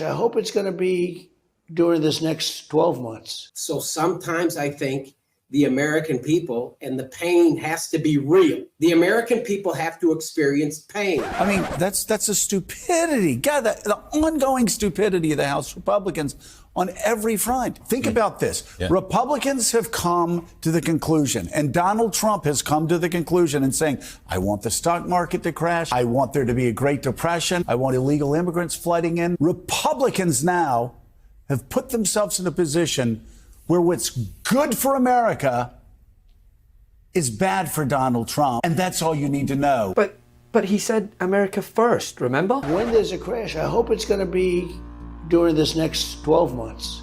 I hope it's going to be during this next 12 months. So sometimes I think the American people, and the pain has to be real. The American people have to experience pain. I mean, that's a stupidity. God, the ongoing stupidity of the House Republicans on every front. Think about this. Yeah. Republicans have come to the conclusion, and Donald Trump has come to the conclusion and saying, I want the stock market to crash. I want there to be a Great Depression. I want illegal immigrants flooding in. Republicans now have put themselves in a position where what's good for America is bad for Donald Trump. And that's all you need to know. But he said America first, remember? When there's a crash, I hope it's going to be during this next 12 months,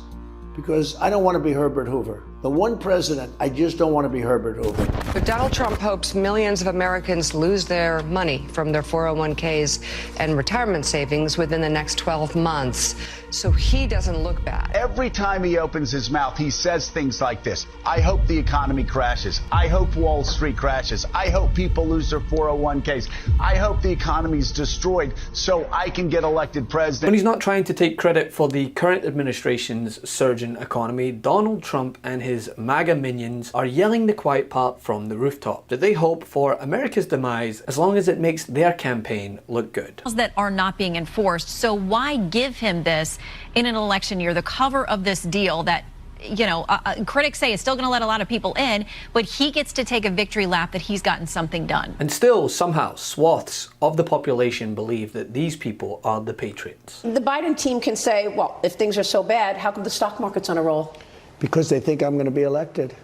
because I don't want to be Herbert Hoover. The one president, I just don't want to be Herbert Hoover. But Donald Trump hopes millions of Americans lose their money from their 401ks and retirement savings within the next 12 months. So he doesn't look bad. Every time he opens his mouth, he says things like this. I hope the economy crashes. I hope Wall Street crashes. I hope people lose their 401ks. I hope the economy's destroyed so I can get elected president. When he's not trying to take credit for the current administration's surging economy, Donald Trump and his MAGA minions are yelling the quiet part from the rooftop that they hope for America's demise as long as it makes their campaign look good. That are not being enforced. So why give him this in an election year, the cover of this deal that, you know, critics say is still going to let a lot of people in, but he gets to take a victory lap that he's gotten something done. And still, somehow, swaths of the population believe that these people are the patriots. The Biden team can say, well, if things are so bad, how come the stock market's on a roll? Because they think I'm going to be elected.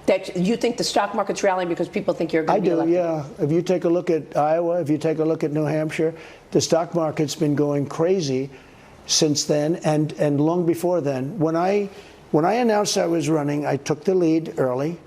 That you think the stock market's rallying because people think you're going to be elected? I do, yeah. If you take a look at Iowa, if you take a look at New Hampshire, the stock market's been going crazy since then and long before then. When I announced I was running, I took the lead early,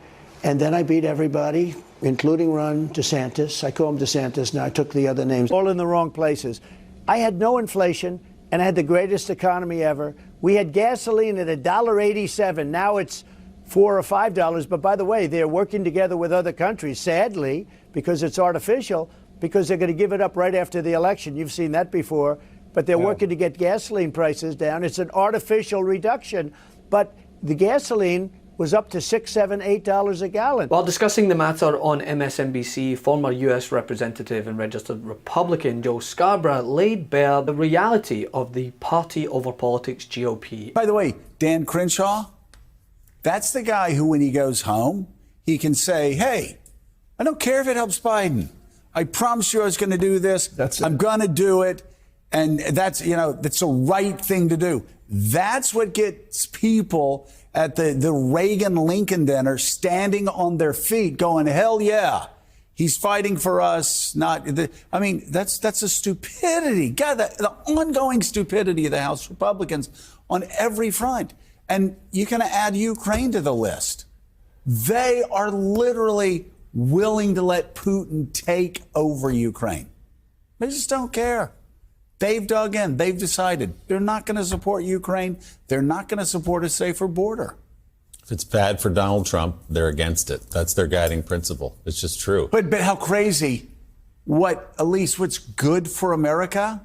and then I beat everybody, including Ron DeSantis. I call him DeSantis now. I took the other names. All in the wrong places. I had no inflation, and I had the greatest economy ever. We had gasoline at $1.87. Now it's $4 or $5. But by the way, they're working together with other countries, sadly, because it's artificial, because they're going to give it up right after the election. You've seen that before. But they're working to get gasoline prices down. It's an artificial reduction. But the gasoline was up to $6, $7, $8 a gallon. While discussing the matter on MSNBC, former U.S. Representative and registered Republican Joe Scarborough laid bare the reality of the party over politics GOP. By the way, Dan Crenshaw, that's the guy who, when he goes home, he can say, hey, I don't care if it helps Biden. I promised you I was going to do this. I'm going to do it. And that's, you know, that's the right thing to do. That's what gets people at the Reagan-Lincoln dinner standing on their feet going, hell yeah, he's fighting for us. I mean, that's a stupidity. God, the ongoing stupidity of the House Republicans on every front. And you can add Ukraine to the list. They are literally willing to let Putin take over Ukraine. They just don't care. They've dug in. They've decided they're not going to support Ukraine. They're not going to support a safer border. If it's bad for Donald Trump, they're against it. That's their guiding principle. It's just true. But how crazy. Elise, what's good for America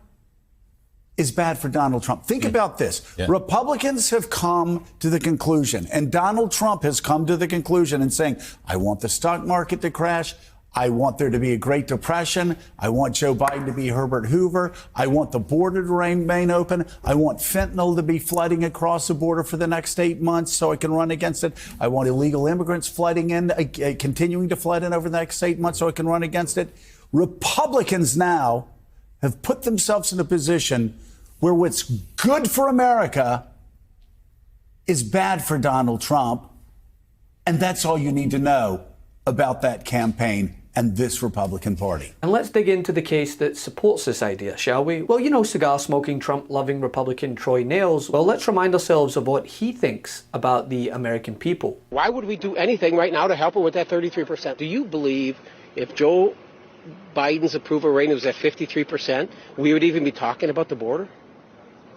is bad for Donald Trump. Think about this. Yeah. Republicans have come to the conclusion, and Donald Trump has come to the conclusion and saying, I want the stock market to crash. I want there to be a Great Depression. I want Joe Biden to be Herbert Hoover. I want the border to remain open. I want fentanyl to be flooding across the border for the next 8 months so I can run against it. I want illegal immigrants flooding in, continuing to flood in over the next 8 months so I can run against it. Republicans now have put themselves in a position where what's good for America is bad for Donald Trump. And that's all you need to know about that campaign and this Republican Party. And let's dig into the case that supports this idea, shall we? Well, you know, cigar-smoking, Trump-loving Republican Troy Nehls. Well, let's remind ourselves of what he thinks about the American people. Why would we do anything right now to help her with that 33%? Do you believe if Joe Biden's approval rating was at 53%, we would even be talking about the border?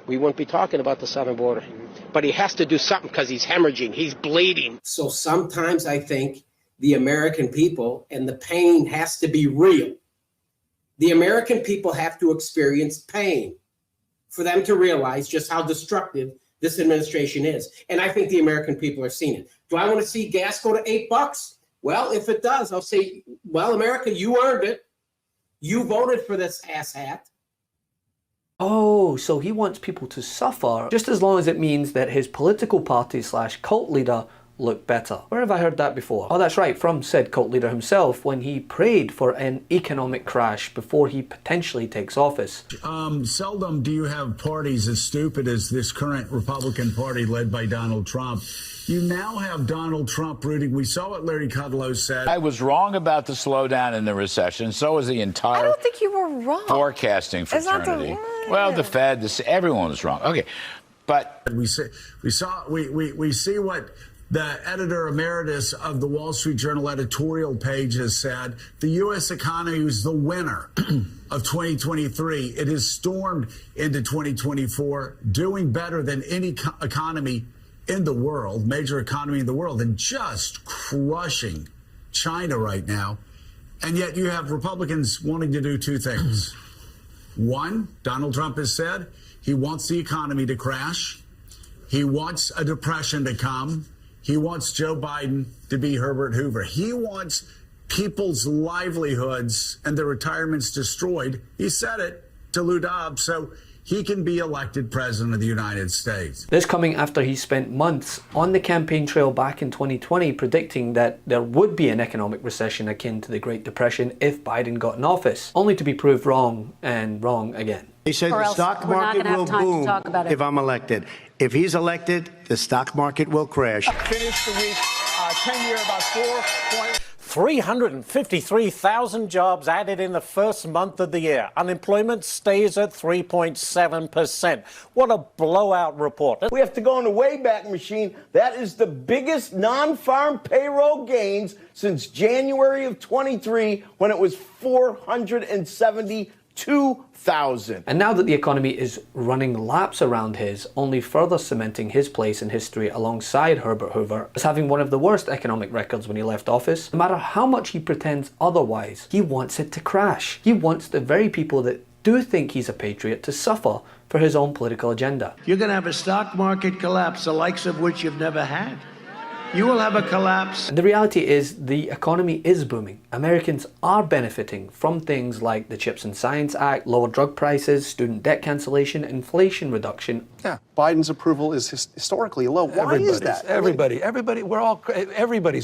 We wouldn't be talking about the southern border. But he has to do something because he's hemorrhaging. He's bleeding. So sometimes I think the American people, and the pain has to be real. The American people have to experience pain. for them to realize just how destructive this administration is. And I think the American people are seeing it. Do I want to see gas go to $8? Well, if it does, I'll say, well, America, you earned it. You voted for this asshat. Oh, so he wants people to suffer just as long as it means that his political party / cult leader look better. Where have I heard that before? Oh, that's right, from said cult leader himself when he prayed for an economic crash before he potentially takes office. Seldom do you have parties as stupid as this current Republican Party led by Donald Trump. You now have Donald Trump rooting. We saw what Larry Kudlow said. I was wrong about the slowdown in the recession. So was the entire I don't think you were wrong. forecasting fraternity. Well, the Fed, everyone was wrong. Okay, but we see what the editor emeritus of the Wall Street Journal editorial page has said. The U.S. economy was the winner of 2023. It has stormed into 2024, doing better than any economy in the world, major economy in the world, and just crushing China right now. And yet you have Republicans wanting to do two things. One, Donald Trump has said he wants the economy to crash. He wants a depression to come. He wants Joe Biden to be Herbert Hoover. He wants people's livelihoods and their retirements destroyed. He said it to Lou Dobbs so he can be elected president of the United States. This coming after he spent months on the campaign trail back in 2020 predicting that there would be an economic recession akin to the Great Depression if Biden got in office, only to be proved wrong and wrong again. He said the stock market will boom if I'm elected. If he's elected, the stock market will crash. Finished the week 10-year about 353,000 jobs added in the first month of the year. Unemployment stays at 3.7%. What a blowout report. We have to go in the Wayback Machine. That is the biggest non-farm payroll gains since January of 23, when it was 472,000. And now that the economy is running laps around his, only further cementing his place in history alongside Herbert Hoover as having one of the worst economic records when he left office, no matter how much he pretends otherwise, he wants it to crash. He wants the very people that do think he's a patriot to suffer for his own political agenda. You're going to have a stock market collapse, the likes of which you've never had. You will have a collapse. And the reality is the economy is booming. Americans are benefiting from things like the CHIPS and Science Act, lower drug prices, student debt cancellation, inflation reduction. Yeah, Biden's approval is historically low. Why is that? Everybody's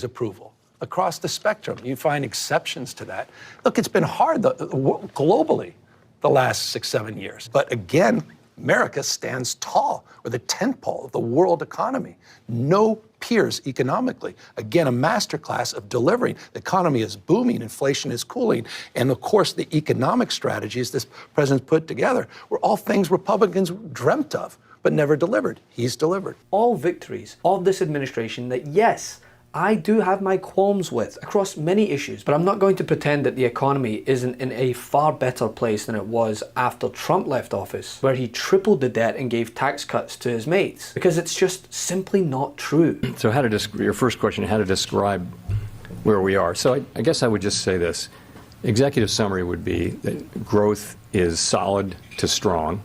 approval across the spectrum. You find exceptions to that. Look, it's been hard globally the last 6-7 years. But again, America stands tall. We're the tentpole of the world economy. No peers economically. Again, a masterclass of delivering. The economy is booming, inflation is cooling, and of course the economic strategies this president's put together were all things Republicans dreamt of, but never delivered. He's delivered. All victories of this administration that, yes, I do have my qualms with across many issues, but I'm not going to pretend that the economy isn't in a far better place than it was after Trump left office, where he tripled the debt and gave tax cuts to his mates, because it's just simply not true. So your first question, how to describe where we are. So I guess I would just say this. Executive summary would be that growth is solid to strong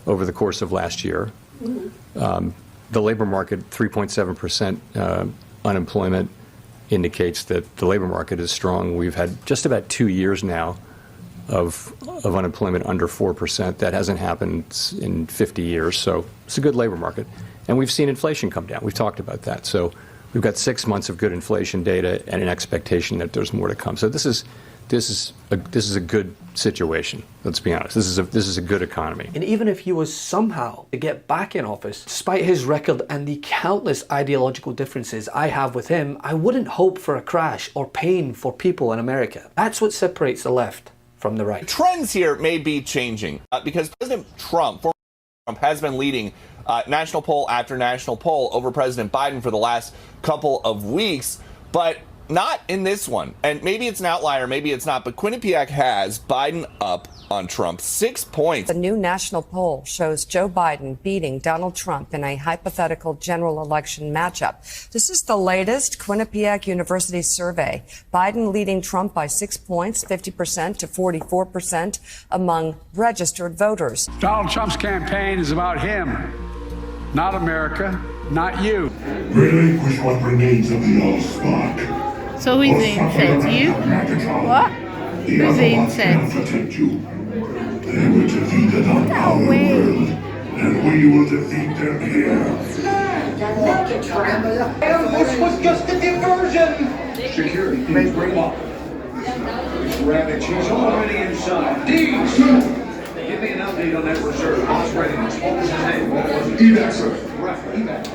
over the course of last year. The labor market, 3.7%, unemployment indicates that the labor market is strong. We've had just about 2 years now of unemployment under 4%. That hasn't happened in 50 years, so it's a good labor market. And we've seen inflation come down. We've talked about that. So we've got 6 months of good inflation data and an expectation that there's more to come. So this is a good situation. Let's be honest. This is a good economy. And even if he was somehow to get back in office, despite his record and the countless ideological differences I have with him, I wouldn't hope for a crash or pain for people in America. That's what separates the left from the right. Trends here may be changing because President Trump has been leading national poll after national poll over President Biden for the last couple of weeks, but not in this one, and maybe it's an outlier, maybe it's not, but Quinnipiac has Biden up on Trump 6 points. The new national poll shows Joe Biden beating Donald Trump in a hypothetical general election matchup. This is the latest Quinnipiac University survey. Biden leading Trump by 6 points, 50% to 44% among registered voters. Donald Trump's campaign is about him, not America, not you. Relinquish what remains of the old spark. So who's the insect? You? What? Who's the insect? Protect you. They were defeated on our world, and we will defeat them here. This was just a diversion. Security, please bring up. Rabbit, she's already inside. Deeds! Give me an update on that reserve. What's readiness? What was his name? What was it? Evac, sir. Right, evac.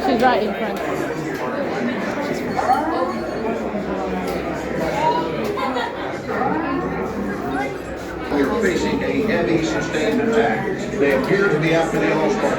She's right in front. We're facing a heavy, sustained attack. They appear to be after the All-Star.